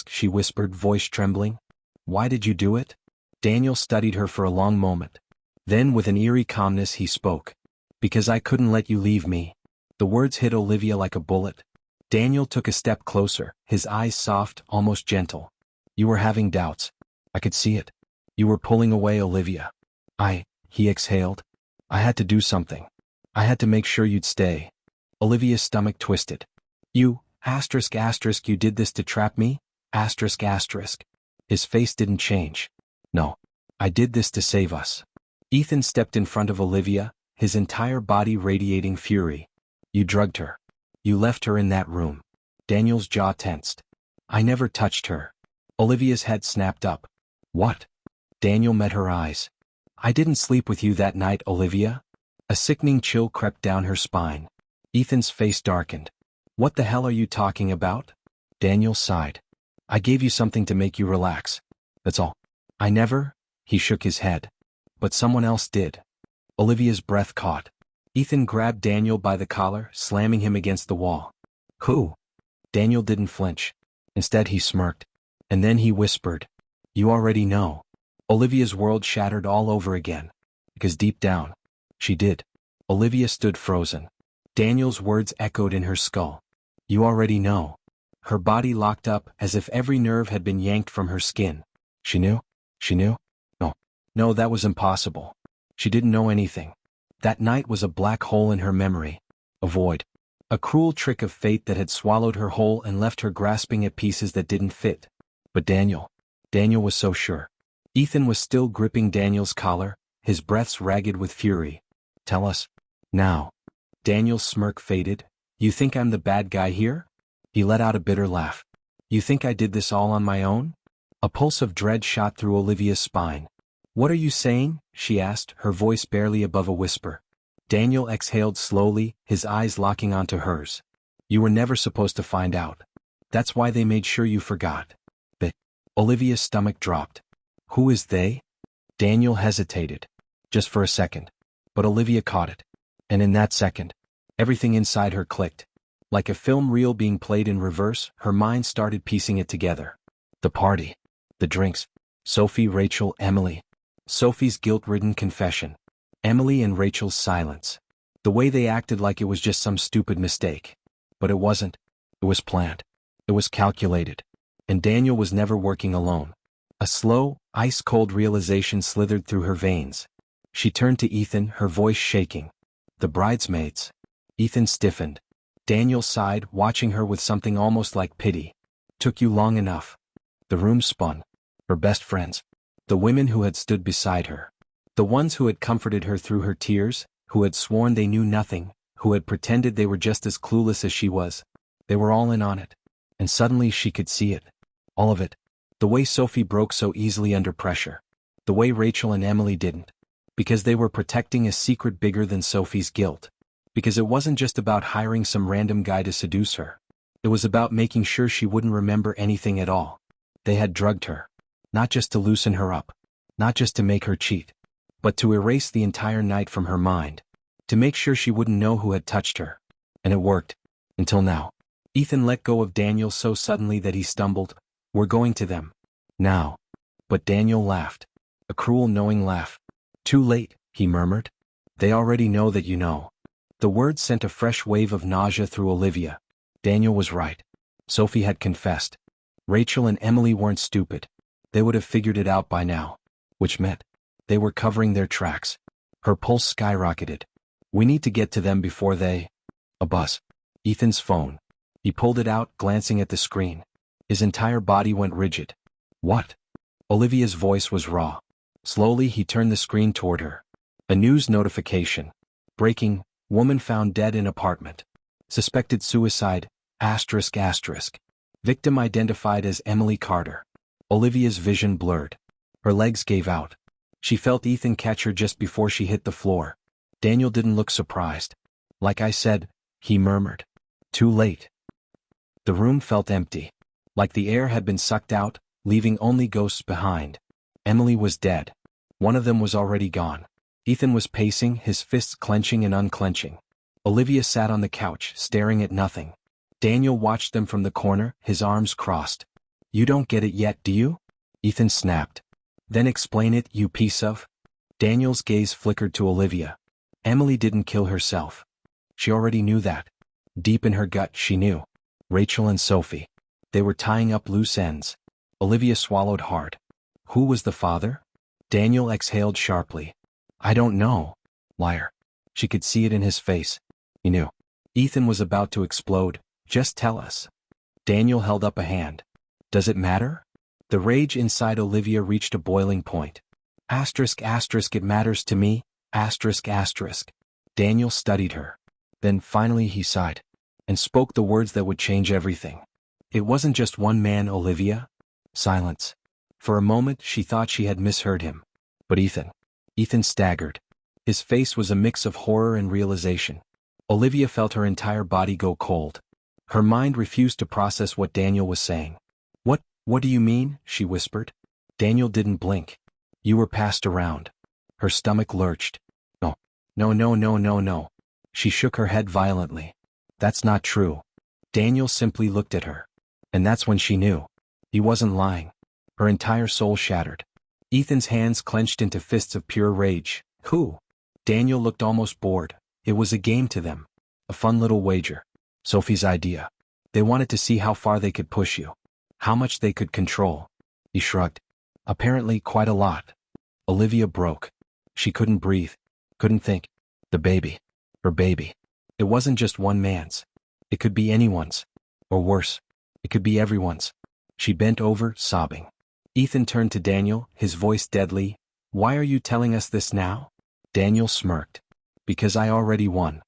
She whispered, voice trembling. Why did you do it? Daniel studied her for a long moment. Then with an eerie calmness he spoke. Because I couldn't let you leave me. The words hit Olivia like a bullet. Daniel took a step closer, his eyes soft, almost gentle. You were having doubts. I could see it. You were pulling away, Olivia. He exhaled. I had to do something. I had to make sure you'd stay. Olivia's stomach twisted. You did this to trap me? His face didn't change. No. I did this to save us. Ethan stepped in front of Olivia, his entire body radiating fury. You drugged her. You left her in that room. Daniel's jaw tensed. I never touched her. Olivia's head snapped up. What? Daniel met her eyes. I didn't sleep with you that night, Olivia. A sickening chill crept down her spine. Ethan's face darkened. What the hell are you talking about? Daniel sighed. I gave you something to make you relax. That's all. I never. He shook his head. But someone else did. Olivia's breath caught. Ethan grabbed Daniel by the collar, slamming him against the wall. Who? Daniel didn't flinch. Instead he smirked. And then he whispered. You already know. Olivia's world shattered all over again. Because deep down, she did. Olivia stood frozen. Daniel's words echoed in her skull. You already know. Her body locked up as if every nerve had been yanked from her skin. She knew? She knew? No. No, that was impossible. She didn't know anything. That night was a black hole in her memory. A void. A cruel trick of fate that had swallowed her whole and left her grasping at pieces that didn't fit. But Daniel was so sure. Ethan was still gripping Daniel's collar, his breaths ragged with fury. Tell us. Now. Daniel's smirk faded. You think I'm the bad guy here? He let out a bitter laugh. You think I did this all on my own? A pulse of dread shot through Olivia's spine. What are you saying? She asked, her voice barely above a whisper. Daniel exhaled slowly, his eyes locking onto hers. You were never supposed to find out. That's why they made sure you forgot. But Olivia's stomach dropped. Who is they? Daniel hesitated. Just for a second. But Olivia caught it. And in that second, everything inside her clicked. Like a film reel being played in reverse, her mind started piecing it together. The party. The drinks. Sophie, Rachel, Emily. Sophie's guilt-ridden confession. Emily and Rachel's silence. The way they acted like it was just some stupid mistake. But it wasn't. It was planned. It was calculated. And Daniel was never working alone. A slow, ice-cold realization slithered through her veins. She turned to Ethan, her voice shaking. The bridesmaids. Ethan stiffened. Daniel sighed, watching her with something almost like pity. Took you long enough. The room spun. Her best friends. The women who had stood beside her. The ones who had comforted her through her tears, who had sworn they knew nothing, who had pretended they were just as clueless as she was. They were all in on it. And suddenly she could see it. All of it. The way Sophie broke so easily under pressure. The way Rachel and Emily didn't. Because they were protecting a secret bigger than Sophie's guilt. Because it wasn't just about hiring some random guy to seduce her. It was about making sure she wouldn't remember anything at all. They had drugged her. Not just to loosen her up. Not just to make her cheat. But to erase the entire night from her mind. To make sure she wouldn't know who had touched her. And it worked. Until now. Ethan let go of Daniel so suddenly that he stumbled. We're going to them. Now. But Daniel laughed. A cruel knowing laugh. Too late, he murmured. They already know that you know. The words sent a fresh wave of nausea through Olivia. Daniel was right. Sophie had confessed. Rachel and Emily weren't stupid. They would have figured it out by now. Which meant they were covering their tracks. Her pulse skyrocketed. We need to get to them before they... A buzz. Ethan's phone. He pulled it out, glancing at the screen. His entire body went rigid. What? Olivia's voice was raw. Slowly he turned the screen toward her. A news notification. Breaking, woman found dead in apartment. Suspected suicide, ***. Victim identified as Emily Carter. Olivia's vision blurred. Her legs gave out. She felt Ethan catch her just before she hit the floor. Daniel didn't look surprised. Like I said, he murmured. Too late. The room felt empty. Like the air had been sucked out, leaving only ghosts behind. Emily was dead. One of them was already gone. Ethan was pacing, his fists clenching and unclenching. Olivia sat on the couch, staring at nothing. Daniel watched them from the corner, his arms crossed. You don't get it yet, do you? Ethan snapped. Then explain it, you piece of... Daniel's gaze flickered to Olivia. Emily didn't kill herself. She already knew that. Deep in her gut, she knew. Rachel and Sophie. They were tying up loose ends. Olivia swallowed hard. Who was the father? Daniel exhaled sharply. I don't know. Liar. She could see it in his face. He knew. Ethan was about to explode. Just tell us. Daniel held up a hand. Does it matter? The rage inside Olivia reached a boiling point. ***, it matters to me, ***. Daniel studied her. Then finally he sighed. And spoke the words that would change everything. It wasn't just one man, Olivia. Silence. For a moment she thought she had misheard him. But Ethan. Ethan staggered. His face was a mix of horror and realization. Olivia felt her entire body go cold. Her mind refused to process what Daniel was saying. What do you mean?" she whispered. Daniel didn't blink. "You were passed around." Her stomach lurched. "No. No, no, no, no, no." She shook her head violently. "That's not true." Daniel simply looked at her. And that's when she knew. He wasn't lying. Her entire soul shattered. Ethan's hands clenched into fists of pure rage. "Who?" Daniel looked almost bored. It was a game to them. A fun little wager. Sophie's idea. They wanted to see how far they could push you. How much they could control. He shrugged. Apparently quite a lot. Olivia broke. She couldn't breathe. Couldn't think. The baby. Her baby. It wasn't just one man's. It could be anyone's. Or worse. It could be everyone's. She bent over, sobbing. Ethan turned to Daniel, his voice deadly. "Why are you telling us this now?" Daniel smirked. "Because I already won."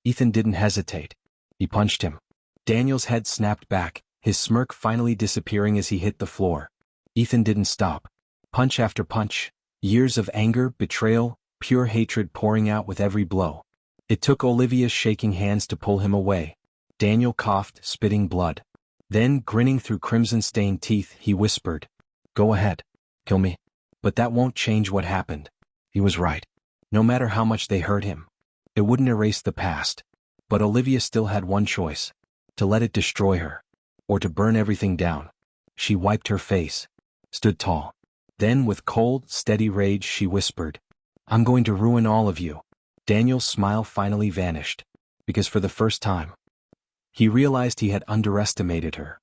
Ethan didn't hesitate. He punched him. Daniel's head snapped back, his smirk finally disappearing as he hit the floor. Ethan didn't stop. Punch after punch. Years of anger, betrayal, pure hatred pouring out with every blow. It took Olivia's shaking hands to pull him away. Daniel coughed, spitting blood. Then, grinning through crimson-stained teeth, he whispered, "Go ahead. Kill me. But that won't change what happened." He was right. No matter how much they hurt him, it wouldn't erase the past. But Olivia still had one choice. To let it destroy her. Or to burn everything down. She wiped her face. Stood tall. Then, with cold, steady rage, she whispered, "I'm going to ruin all of you." Daniel's smile finally vanished. Because for the first time, he realized he had underestimated her.